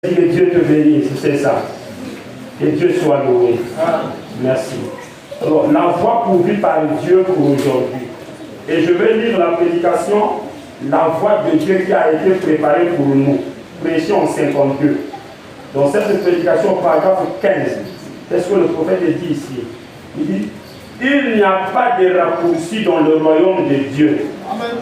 Que Dieu te bénisse, c'est ça. Que Dieu soit loué. Merci. Alors, la voie pourvue par Dieu pour aujourd'hui. Et je vais lire la prédication, la voie de Dieu qui a été préparée pour nous. Prêché en 52. Dans cette prédication, paragraphe 15, qu'est-ce que le prophète dit ici? Il dit, il n'y a pas de raccourci dans le royaume de Dieu. Amen.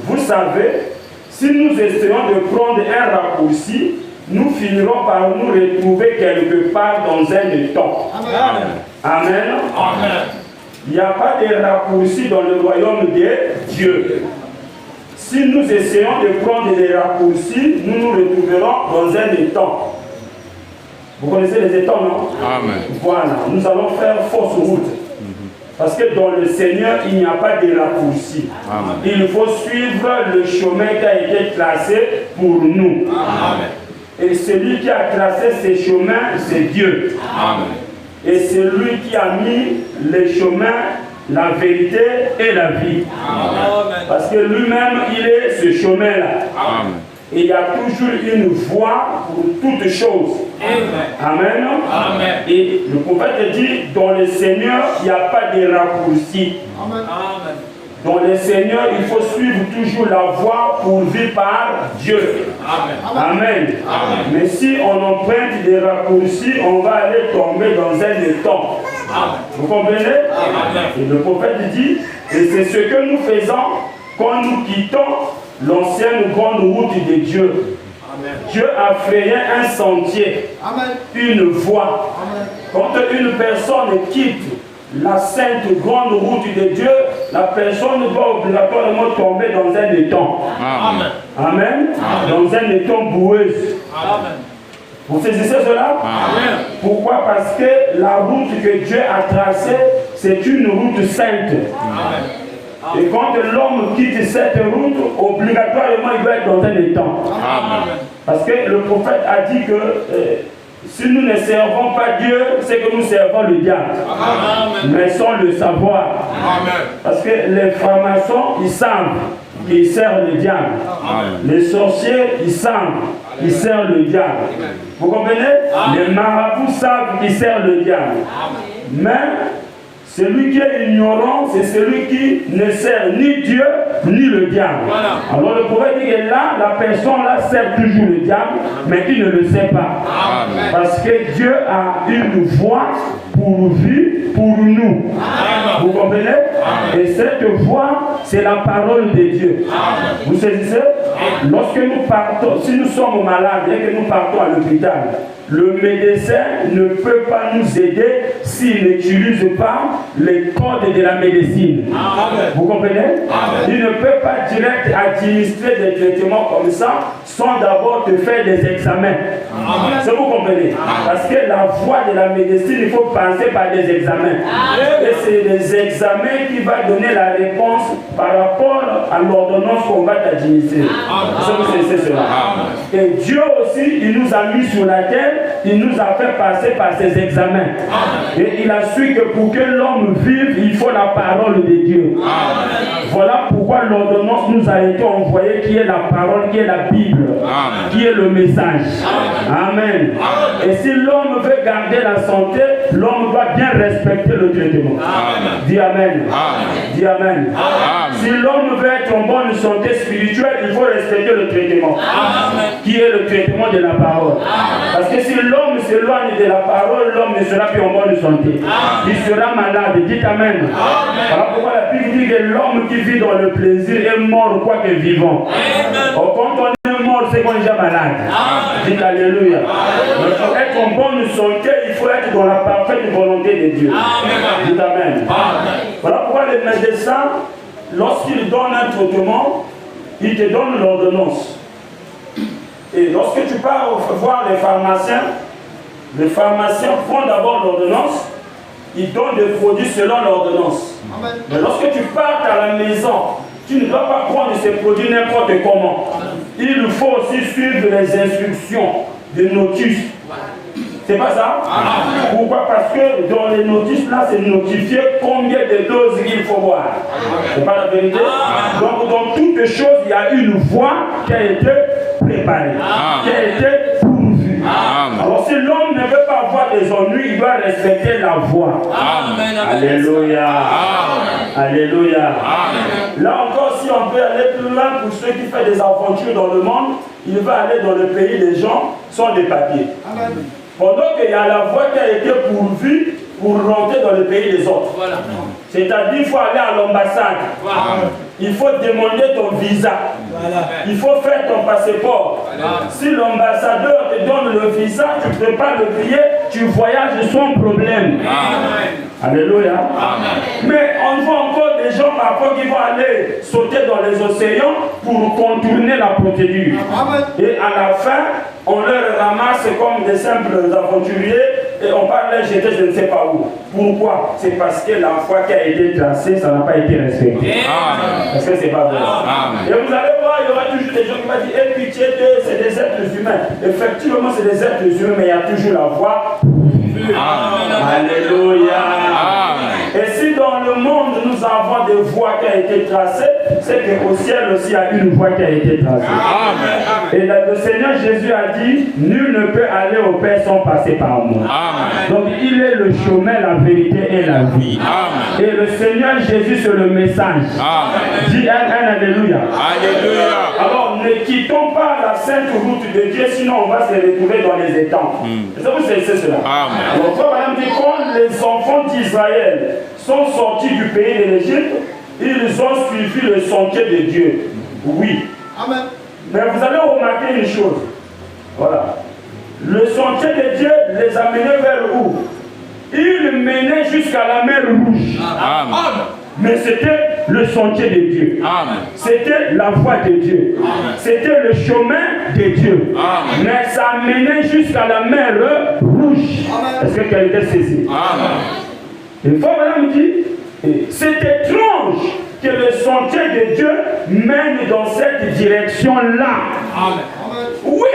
Vous savez, si nous essayons de prendre un raccourci, nous finirons par nous retrouver quelque part dans un étang. Amen. Amen. Amen. Il n'y a pas de raccourci dans le royaume de Dieu. Si nous essayons de prendre des raccourcis, nous nous retrouverons dans un étang. Vous connaissez les étangs, non? Amen. Voilà, nous allons faire fausse route. Parce que dans le Seigneur, il n'y a pas de raccourci. Amen. Il faut suivre le chemin qui a été tracé pour nous. Amen. Et celui qui a tracé ces chemins, c'est Dieu. Amen. Et c'est lui qui a mis les chemins, la vérité et la vie. Amen. Parce que lui-même, il est ce chemin-là. Amen. Et il y a toujours une voie pour toutes choses. Amen. Amen. Et le prophète dit, dans le Seigneur, il n'y a pas de raccourci. Amen. Dans le Seigneur, il faut suivre toujours la voie pourvue par Dieu. Amen. Amen. Amen. Mais si on emprunte des raccourcis, on va aller tomber dans un étang. Vous comprenez? Amen. Et le prophète dit, et c'est ce que nous faisons quand nous quittons l'ancienne grande route de Dieu. Amen. Dieu a frayé un sentier, amen, une voie. Amen. Quand une personne quitte la sainte grande route de Dieu, la personne doit obligatoirement tomber dans un étang. Amen. Amen. Amen. Dans un étang boueuse. Amen. Vous saisissez cela? Amen. Pourquoi? Parce que la route que Dieu a tracée, c'est une route sainte. Amen. Et quand l'homme quitte cette route, obligatoirement il doit être dans un étang. Amen. Parce que le prophète a dit que si nous ne servons pas Dieu, c'est que nous servons le diable. Amen. Mais sans le savoir. Amen. Parce que les francs-maçons, ils savent qu'ils servent le diable. Amen. Les sorciers, ils savent qu'ils servent le diable. Amen. Vous comprenez? Amen. Les marabouts savent qu'ils servent le diable. Amen. Mais celui qui est ignorant, c'est celui qui ne sert ni Dieu ni le diable. Voilà. Alors le prophète dit que là, la personne là sert toujours le diable, mais il ne le sait pas. Amen. Parce que Dieu a une voie pourvue pour nous. Amen. Vous comprenez? Amen. Et cette voie, c'est la parole de Dieu. Amen. Vous saisissez? Lorsque nous partons, si nous sommes malades et que nous partons à l'hôpital, le médecin ne peut pas nous aider s'il n'utilise pas les codes de la médecine. Amen. Vous comprenez? Amen. Il ne peut pas direct administrer des traitements comme ça sans d'abord te faire des examens. Ça vous comprenez? Amen. Parce que la voie de la médecine, il faut passer par des examens. Amen. Et c'est les examens qui vont donner la réponse par rapport à l'ordonnance qu'on va t'administrer. Ça vous savez cela. Amen. Et Dieu aussi, il nous a mis sur la terre, il nous a fait passer par ces examens. Amen. Et il a su que pour que l'homme vive, il faut la parole de Dieu. Amen. Voilà pourquoi l'ordonnance nous a été envoyée, qui est la parole, qui est la Bible. Amen. Qui est le message. Amen. Amen. Amen. Et si l'homme veut garder la santé, l'homme doit bien respecter le traitement. Amen. Dis Amen. Amen. Dis Amen. Amen. Si l'homme veut être en bonne santé spirituelle, il faut respecter le traitement. Amen. Qui est le traitement de la parole. Amen. Parce que si l'homme s'éloigne de la parole, l'homme ne sera plus en bonne santé. Amen. Il sera malade. Dites Amen. Voilà pourquoi la Bible dit que l'homme qui vit dans le plaisir est mort quoique vivant. Or, quand on est mort, c'est qu'on est déjà malade. Amen. Dites Alléluia. Mais pour être en bonne santé, il faut être dans la parfaite volonté de Dieu. Amen. Dites Amen. Amen. Voilà pourquoi les médecins, lorsqu'ils donnent un traitement, ils te donnent l'ordonnance. Et lorsque tu pars voir les pharmaciens font d'abord l'ordonnance, ils donnent des produits selon l'ordonnance. Mais lorsque tu pars à la maison, tu ne dois pas prendre ces produits n'importe comment. Il faut aussi suivre les instructions des notices. C'est pas ça? Pourquoi? Parce que dans les notices là, c'est notifié combien de doses il faut boire. C'est pas la vérité? Donc dans toutes les choses, il y a une voie qui a été préparée, qui a été pourvue. tu dois respecter la voie. Amen. Alléluia. Amen. Alléluia. Amen. Là encore, si on peut aller plus loin pour ceux qui font des aventures dans le monde, il va aller dans le pays des gens sans des papiers. Amen. Pendant qu'il y a la voie qui a été pourvue pour rentrer dans le pays des autres. Voilà. C'est-à-dire qu'il faut aller à l'ambassade. Voilà. Il faut demander ton visa. Voilà. Il faut faire ton passeport. Voilà. Si l'ambassadeur te donne le visa, tu prépares le billet, tu voyages sans problème. Amen. Alléluia. Amen. Mais on voit encore des gens parfois qui vont aller sauter dans les océans pour contourner la procédure. Amen. Et à la fin, on leur ramasse comme des simples aventuriers et on va les jeter je ne sais pas où. Pourquoi? C'est parce que la foi qui a été tracée, ça n'a pas été respecté. Amen. Parce que c'est pas vrai. Amen. Et vous allez voir, il y aura toujours des gens qui vont dire eh, pitié d'eux, c'est des êtres humains. Effectivement, c'est des êtres humains, mais il y a toujours la foi. Amen. Alléluia. Amen. Et si dans le monde nous avons des voies qui ont été tracées, c'est qu'au ciel aussi il y a une voie qui a été tracée. Amen. Et le Seigneur Jésus a dit, nul ne peut aller au Père sans passer par moi. Amen. Donc il est le chemin, la vérité et la vie. Amen. Et le Seigneur Jésus c'est le message. Amen. Dis un alléluia. Alléluia. Alors ne quittons pas la sainte route de Dieu, sinon on va se retrouver dans les étangs. Est-ce que vous savez cela? Amen. Alors frère madame dit, quand les enfants d'Israël sont sortis du pays de l'Égypte, ils ont suivi le sentier de Dieu. Oui. Amen. Mais vous allez remarquer une chose. Voilà. Le sentier de Dieu les a menés vers où? Il menait jusqu'à la mer Rouge. Amen. Mais c'était le sentier de Dieu. C'était la voie de Dieu. C'était le chemin de Dieu. Amen. Mais ça menait jusqu'à la mer Rouge. Est-ce que quelqu'un saisit? Il faut madame dit, c'est étrange que le sentier de Dieu mène dans cette direction-là. Oui,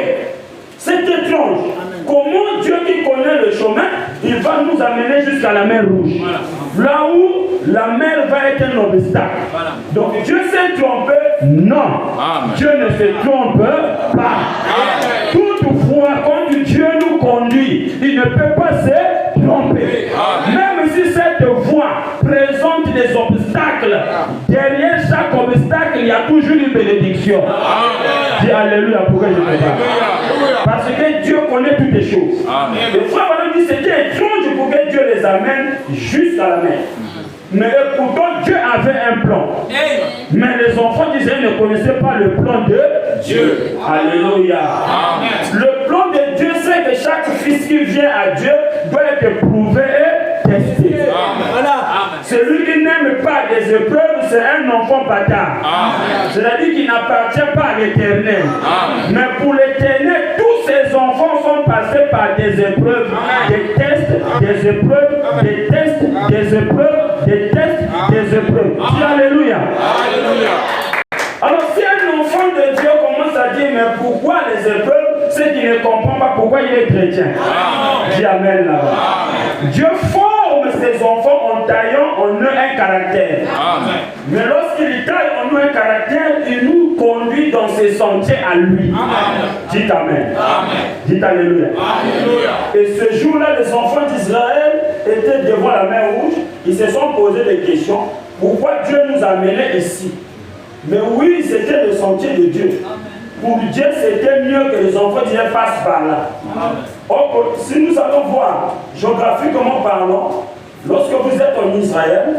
c'est étrange. Amen. Comment Dieu qui connaît le chemin, il va nous amener jusqu'à la mer Rouge. Voilà. Là où la mer va être un obstacle. Voilà. Donc Dieu s'est trompé? Non. Amen. Dieu ne se trompe pas. Amen. Toutefois, quand Dieu nous conduit, il ne peut pas se tromper. Amen. Même si cette voie présente des obstacles, derrière chaque obstacle, il y a toujours une bénédiction. Amen. Dis Alléluia, pourquoi je ne sais pas? Parce que Dieu connaît toutes les choses. Amen. Le frère Madame dit c'était étrange pour que Dieu les amène jusqu'à la mer. Mais pourtant Dieu avait un plan. Mais les enfants d'Israël ne connaissaient pas le plan de Dieu. Alléluia. Amen. Le plan de Dieu, c'est que chaque fils qui vient à Dieu doit être prouvé et testé. Voilà. Celui qui n'aime pas des épreuves, c'est un enfant bâtard. C'est-à-dire qu'il n'appartient pas à l'éternel. Mais pour l'éternel, tous ces enfants sont passés par des épreuves, des tests, des épreuves, des tests, des épreuves, des tests, des épreuves. Dis Alléluia. Alléluia. Alors si un enfant de Dieu commence à dire mais pourquoi les épreuves, c'est qu'il ne comprend pas pourquoi il est chrétien. Dis Amen là-bas. Dieu forme ses enfants en taillant en eux un caractère. Amen. Mais lorsqu'il taille en nous un caractère, il nous conduit dans ses sentiers à lui. Amen. Dites Amen. Amen. Dites Alléluia. Alléluia. Et ce jour-là, les enfants d'Israël étaient devant la mer Rouge. Ils se sont posé des questions. Pourquoi Dieu nous a menés ici? Mais oui, c'était le sentier de Dieu. Amen. Pour Dieu, c'était mieux que les enfants d'Israël passent par là. Or, si nous allons voir, géographiquement parlant, lorsque vous êtes en Israël,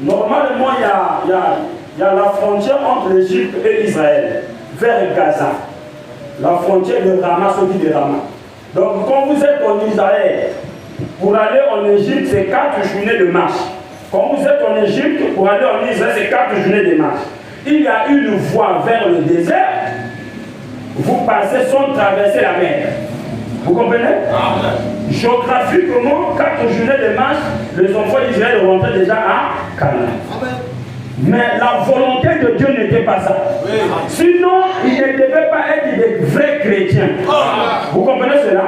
normalement, il y a la frontière entre l'Égypte et Israël, vers Gaza. La frontière de Rama, celui de Rama. Donc, quand vous êtes en Israël, pour aller en Égypte, c'est 4 journées de marche. Quand vous êtes en Égypte, pour aller en Israël, c'est 4 journées de marche. Il y a une voie vers le désert. Vous passez sans traverser la mer. Vous comprenez? Amen. Géographiquement, 4 journées de marche, les enfants d'Israël rentraient déjà à Canaan. Mais la volonté de Dieu n'était pas ça. Oui. Sinon, ils ne devaient pas être des vrais chrétiens. Vous comprenez cela?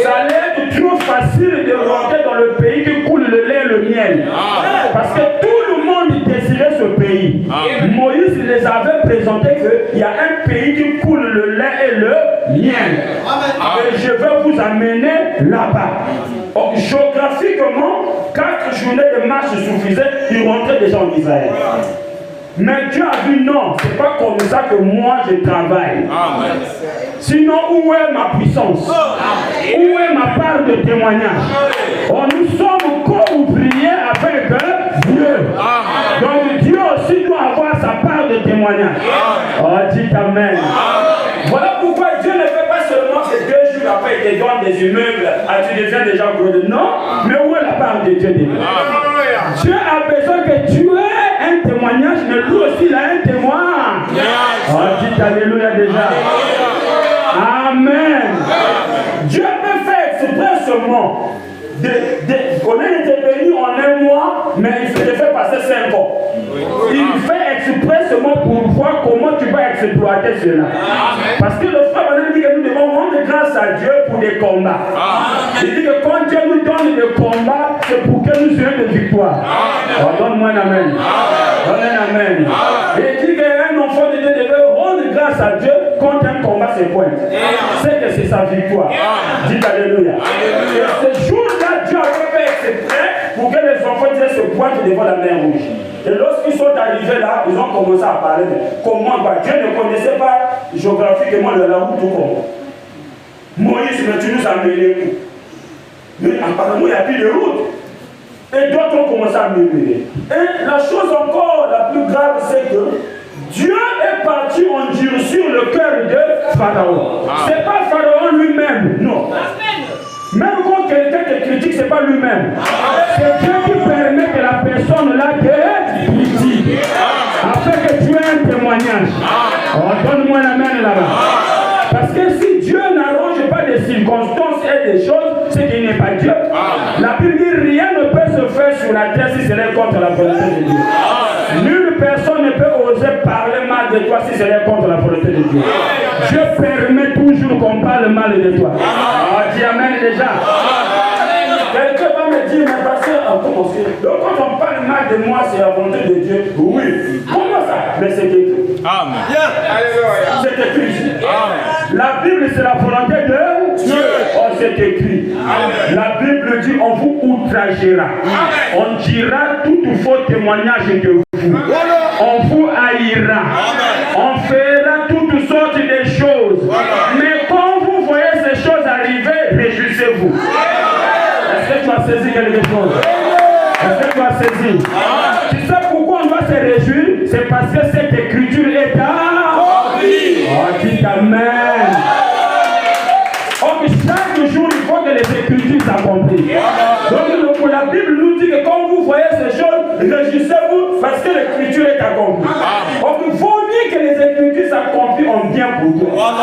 Ça allait être trop facile de rentrer dans le pays qui coule le lait et le miel. Parce que tout le monde désirer ce pays. Amen. Moïse les avait présenté qu'il y a un pays qui coule le lait et le miel. Et je vais vous amener là-bas. Géographiquement, 4 journées de marche suffisaient, ils rentraient déjà en Israël. Mais Dieu a dit non, c'est pas comme ça que moi je travaille. Amen. Sinon, où est ma puissance? Où est ma part de témoignage? Oh, nous sommes co-ouvriers avec Dieu. Amen. Donc Dieu aussi doit avoir sa part de témoignage. Amen. Oh, dites Amen. Amen. Voilà pourquoi Dieu ne fait pas seulement que 2 jours après il te donne des immeubles, tu deviens déjà gros. Non, mais où est la part de Dieu dedans? Dieu a besoin que tu aies un témoignage, mais lui aussi il a un témoin. Oh, dites Alléluia déjà. Amen. Dieu peut faire expressément on a été béni en 1 mois, mais il te fait passer 5 ans. Il fait expressément pour voir comment tu vas exploiter cela. Parce que le frère dit que nous devons rendre grâce à Dieu pour des combats. Il dit que quand Dieu nous donne des combats, c'est pour que nous ayons des victoires. Oh, donne-moi un amen. Donne un amen. Et il dit qu'un enfant de Dieu devait rendre grâce à Dieu quand un combat se pointe. C'est que c'est sa victoire. Dites Alléluia. Ce jour-là, Dieu a fait exprès pour que les enfants se pointent devant la mer rouge. Et lorsqu'ils sont arrivés là, ils ont commencé à parler de comment Dieu ne connaissait pas géographiquement la route tout comme. Moïse, mais tu nous as menés où? Mais apparemment, il n'y a plus de route. Et d'autres ont commencé à murmurer. Et la chose encore la plus grave, c'est que Dieu est parti endurcir le cœur de Pharaon. Ce n'est pas Pharaon lui-même, non. Même quand quelqu'un te critique, ce n'est pas lui-même. C'est Dieu qui permet que la personne là te critique. Afin que tu aies un témoignage. Oh, donne-moi la main là-bas. Parce que si Dieu n'arrange pas des circonstances et des choses, c'est qu'il n'est pas Dieu. La Bible dit rien ne peut se faire sur la terre si ce n'est contre la volonté de Dieu. Nulle personne ne peut oser parler mal de toi si ce n'est contre la volonté de Dieu. Dieu permet toujours qu'on parle mal de toi. Ah, dis Amen déjà. Quelqu'un va me dire, mais parce que, comment c'est? Donc quand on parle mal de moi, c'est la volonté de Dieu. Oui. Comment ça? Mais c'est écrit. Amen. C'est écrit. Amen. La Bible, c'est la volonté de Dieu. Oh, c'est écrit. Amen. La Bible dit, on vous outragera. Amen. On dira tout faux témoignage de vous. On vous haïra. Amen. On fera toutes sortes de choses. Amen. Mais quand vous voyez ces choses arriver, réjouissez-vous. Est-ce que tu as saisi quelque chose? Est-ce que tu as saisi? Tu sais pourquoi on doit se réjouir? C'est parce que cette écriture est accomplie. Oh, dis Amen. Donc chaque jour, il faut que les écritures s'accomplissent. Donc la Bible nous dit que quand vous voyez ces choses, réjouissez-vous parce que l'écriture est accomplie. Donc il vaut mieux que les écritures s'accomplissent en bien pour toi.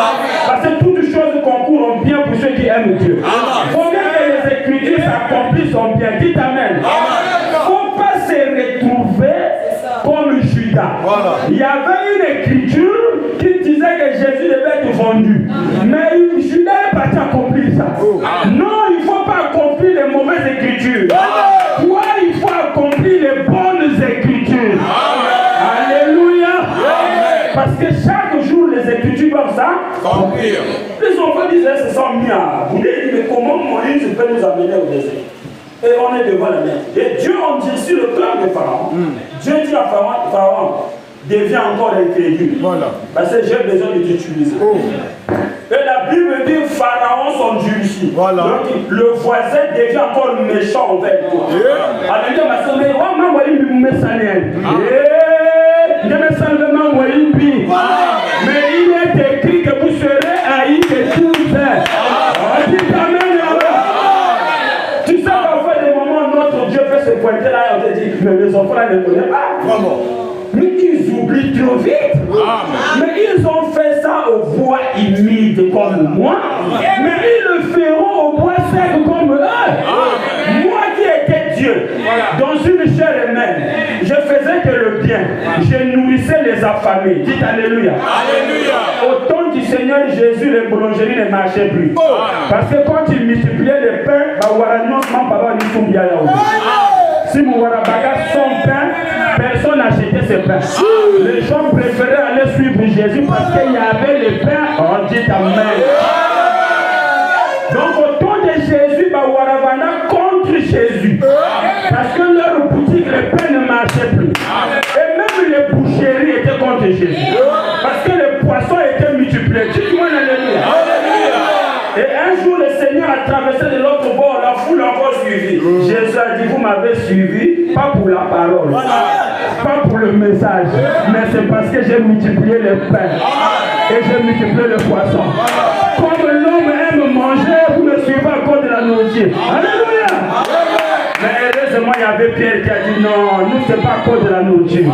Parce que toutes choses concourent en bien pour ceux qui aiment Dieu. Il faut bien que les écritures s'accomplissent en bien. Dites Amen. Il ne faut pas se retrouver comme Judas. Il y avait une écriture qui disait que Jésus devait être vendu. Mais Judas est parti accomplir ça. Non, il ne faut pas accomplir les mauvaises écritures. Toi, il faut accomplir les bonnes écritures. Alléluia. Parce que chaque jour, les écritures doivent s'accomplir. Les enfants disaient, c'est ça, Mia. Vous dites, mais comment Moïse peut nous amener au désert? Et on est devant la mer. Et Dieu endurcit le cœur de Pharaon. Dieu dit à Pharaon, deviens encore incrédule. Voilà. Parce que j'ai besoin de t'utiliser. Et la Bible dit Pharaon s'endurcit. Voilà. Donc le voisin devient encore méchant envers toi. Alléluia, ma soeur, mais on m'a envoyé une message. Mais il est écrit que vous serez haïs de tous. Dites Amen. Tu sais parfois des moments où notre Dieu fait se pointer là et on te dit, mais les enfants là ne connaissent pas. Mais ils oublient trop vite. Mais ils ont fait ça au bois humide comme moi. Mais ils le feront au bois sec comme eux. Moi qui étais Dieu, dans une chair humaine, je faisais que le bien. Je nourrissais les affamés. Dites Alléluia. Au temps du Seigneur Jésus, les boulangeries ne marchaient plus. Parce que quand il multipliait les pains, si mon warabaga son pain, personne n'achetait. ce pain. Les gens préféraient aller suivre Jésus parce qu'il y avait le pain. On dit Amen. Donc au temps de Jésus, Waravana contre Jésus. Parce que leur boutique, le pain ne marchait plus. Et même les boucheries étaient contre Jésus. Parce que les poissons étaient multipliés. Et un jour, le Seigneur a traversé de l'autre bord, la foule a encore suivi. Jésus a dit, vous m'avez suivi, pas pour la parole, pas pour le message, mais c'est parce que j'ai multiplié le pain et j'ai multiplié le poisson. Comme l'homme aime manger, vous me suivez à cause de la nourriture. Alléluia! Mais heureusement, il y avait Pierre qui a dit, non, nous, c'est pas à cause de la nourriture.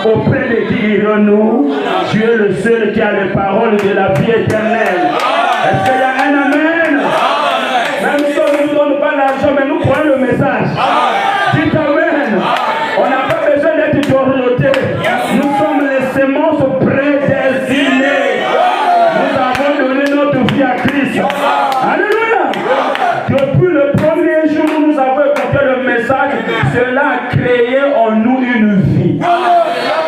Auprès de qui irons-nous? Tu es le seul qui a les paroles de la vie éternelle. Est-ce qu'il y a un amen? Même si on ne nous donne pas l'argent, mais nous prenons le message. Dites amen. On n'a pas besoin d'être dorlotés. Nous sommes les semences prédestinées. Nous avons donné notre vie à Christ. Alléluia. Depuis le premier jour où nous avons écouté le message, cela a créé en nous une vie.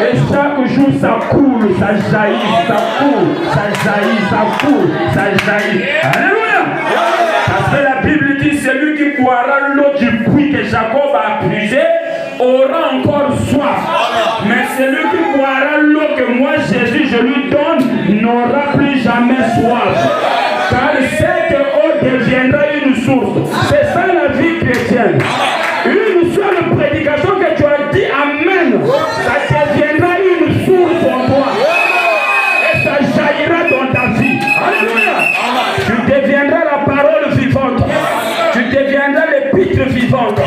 Et chaque jour ça coule, ça jaillit, ça coule, ça jaillit, ça coule, ça jaillit. Alléluia! Parce que la Bible dit, celui qui boira l'eau du puits que Jacob a puisé aura encore soif. Mais celui qui boira l'eau que moi Jésus je lui donne n'aura plus jamais soif. Car cette eau deviendra une source. C'est ça la vie chrétienne. Une seule prédication que tu as dit amen, ça deviendra une source en toi. Et ça jaillira dans ta vie. Alléluia. Tu deviendras la parole vivante. Tu deviendras l'épître vivante.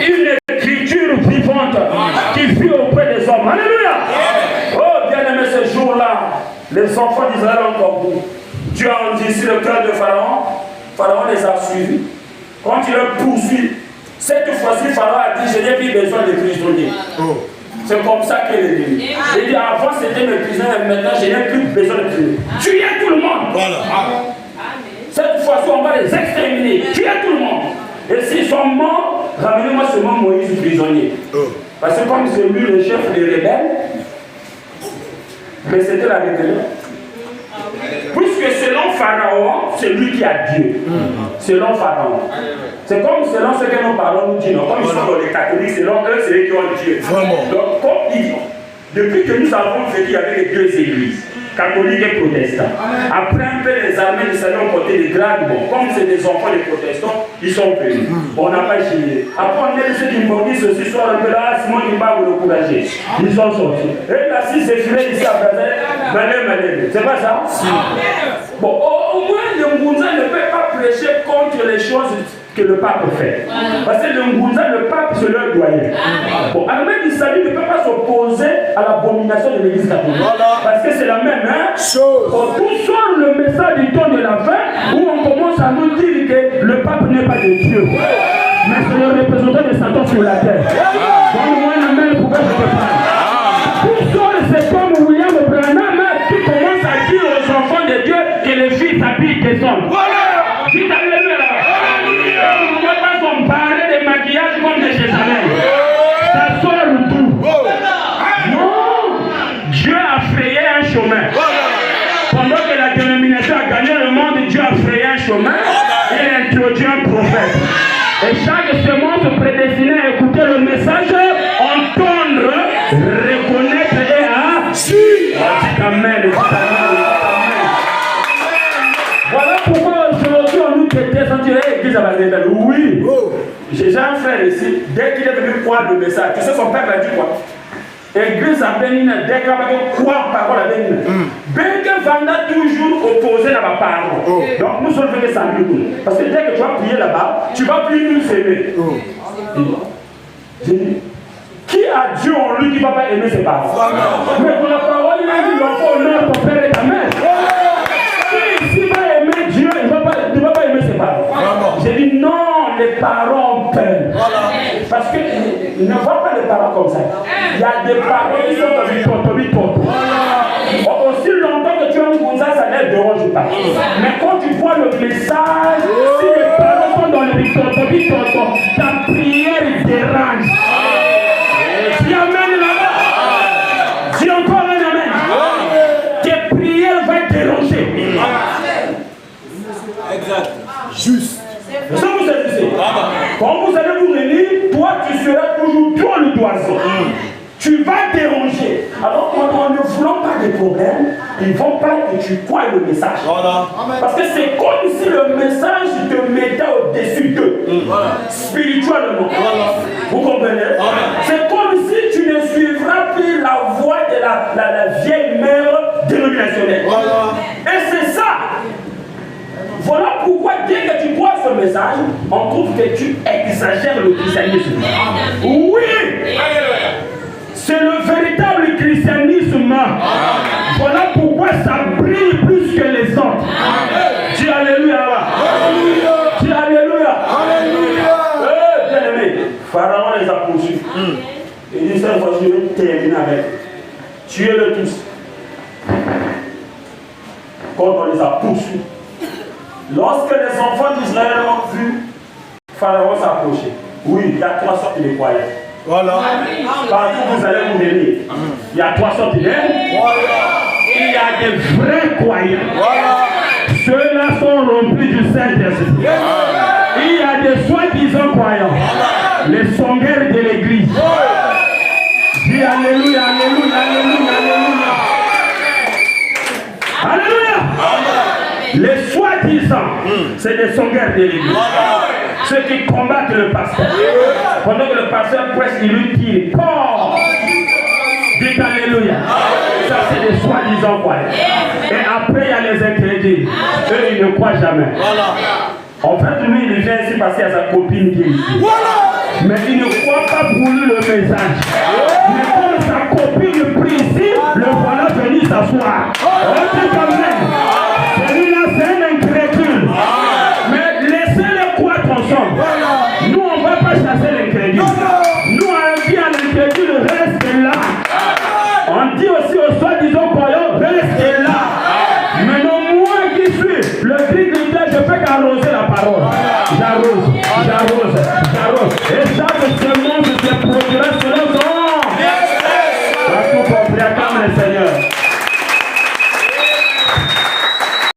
Une écriture vivante qui vit auprès des hommes. Alléluia. Oh bien-aimé, ce jour-là, les enfants d'Israël ont compris. Dieu a endurci le cœur de Pharaon. Pharaon les a suivis. Quand il les poursuit, cette fois-ci, Pharaon a dit, je n'ai plus besoin de prisonniers. C'est comme ça qu'il est venu. Il dit, avant c'était mes prisonniers, maintenant je n'ai plus besoin de prisonniers. Tuez tout le monde. Voilà. Cette fois-ci, on va les exterminer. Tuez tout le monde. Et s'ils sont morts, ramenez-moi seulement Moïse prisonnier. Parce que comme c'est lui le chef des rebelles, mais c'était la rébellion. Puisque selon Pharaon, c'est lui qui a Dieu. Selon Pharaon. C'est comme selon ce que nos parents nous disent. Comme ils sont dans les catholiques, selon eux, c'est eux qui ont Dieu. Vraiment. Donc, comme ils, depuis que nous avons vécu avec les deux églises, catholiques et protestants, après un peu les armées du Seigneur ont porté des grades. Bon, comme c'est des enfants des protestants, ils sont venus. Bon, on n'a pas gêné. Après, on est ceux qui m'ont dit ceci soir un peu là, Simon Kimba vous le courager. Ils sont sortis. Et là, si c'est filé ici à Brazil, c'est pas ça? Bon, au moins, le Ngounza ne peut pas prêcher contre les choses que le pape fait. Parce que le Ngounza, le pape, c'est leur doyen. Bon, Ahmed Issali ne peut pas s'opposer à l'abomination de l'église catholique. Parce que c'est la même chose. Tout sort le message du temps de la fin où on commence à nous dire que le pape n'est pas de Dieu. Mais c'est le représentant de Satan sur la terre. Donne-moi la main pour que je te parle. Tout sort, c'est comme William Branham qui commence à dire aux enfants de Dieu que les filles s'habillent des hommes. Dites alléluia. On ne peut pas comparer des maquillages comme des Jézabel. Ça sort tout. Non. Dieu a frayé un chemin. Pendant que la dénomination a gagné le monde, Dieu a frayé un chemin. Il a introduit un prophète. Et chaque semence prédestinée à écouter le message, entendre, reconnaître et à suivre. Amen. Voilà pourquoi aujourd'hui on nous déteste. On dirait l'église à la rebelle. Oui. J'ai un frère ici, dès qu'il est venu croire le message, tu sais son père m'a dit quoi? Église à Bénin, dès qu'il a croire parole à Bénin. Bénin va toujours opposer à ma parole. Donc nous sommes venus sans lui. Parce que dès que tu vas prier là-bas, tu vas plus nous aimer. J'ai dit, qui a Dieu en lui qui ne va pas aimer ses paroles? Mais pour la parole, il a dit, l'enfant honore ton père et ta mère. S'il va aimer Dieu, il ne va pas aimer ses paroles. J'ai dit non, les parents peuvent. Parce que ne vois pas les paroles comme ça. Il y a des paroles qui sont dans une toto. Aussi longtemps que tu as un gonza, ça ne les dérange pas. Mais quand tu vois le message, si les paroles sont dans le toto, ta prière dérange. Tu amènes là-bas. Ça vous saisissez. Quand vous allez vous réunir, toi tu seras toujours dans le toison. Tu vas déranger. Alors en ne voulant pas de problème, ils vont pas que tu crois le message. Parce que c'est comme si le message te mettait au-dessus d'eux. Spirituellement. Vous comprenez? C'est comme si tu ne suivras plus la voie de la vieille mère dénominationnelle. Et c'est ça. Voilà pourquoi dès que tu crois ce message, on trouve que tu exagères le christianisme. Oui! C'est le véritable christianisme. Voilà pourquoi ça brille plus que les autres. Dis Alléluia. Dis Alléluia. Bien aimé, Pharaon les a poursuivis. Il dit cette fois, je vais terminer avec. Tuez-le tous. Quand on les a poursuivis. Lorsque les enfants d'Israël ont vu Pharaon s'approcher, oui, il y a 3 sortes de croyants. Voilà. Partout vous allez vous mener. Il y a 3 sortes d'élèves. Il y a des vrais croyants. Ceux-là sont remplis du Saint-Esprit. Il y a des soi-disant croyants. Les songueurs de l'église. Dis Alléluia, Alléluia, Alléluia, Alléluia. Alléluia. Les soi-disant, c'est des songueurs de l'église. Ceux qui combattent le pasteur. Pendant que le pasteur presse, il lui tire. Dites Alléluia. Ça, c'est des soi-disant croyants. Et après, il y a les incrédules. Eux, ils ne croient jamais. En fait, lui, il vient ici parce qu'il y a sa copine qui est ici. Mais il ne croit pas pour lui le message. Mais comme sa copine prie ici, le voilà venu s'asseoir. Celui-là, c'est un incrédule. Mais laissez-les croître ensemble. Nous, on ne va pas chasser l'incrédule. Nous, on dit à l'incrédule, reste là. On dit aussi aux soi-disant croyants, reste là. Maintenant, moi qui suis le cri de Dieu, je fais qu'arroser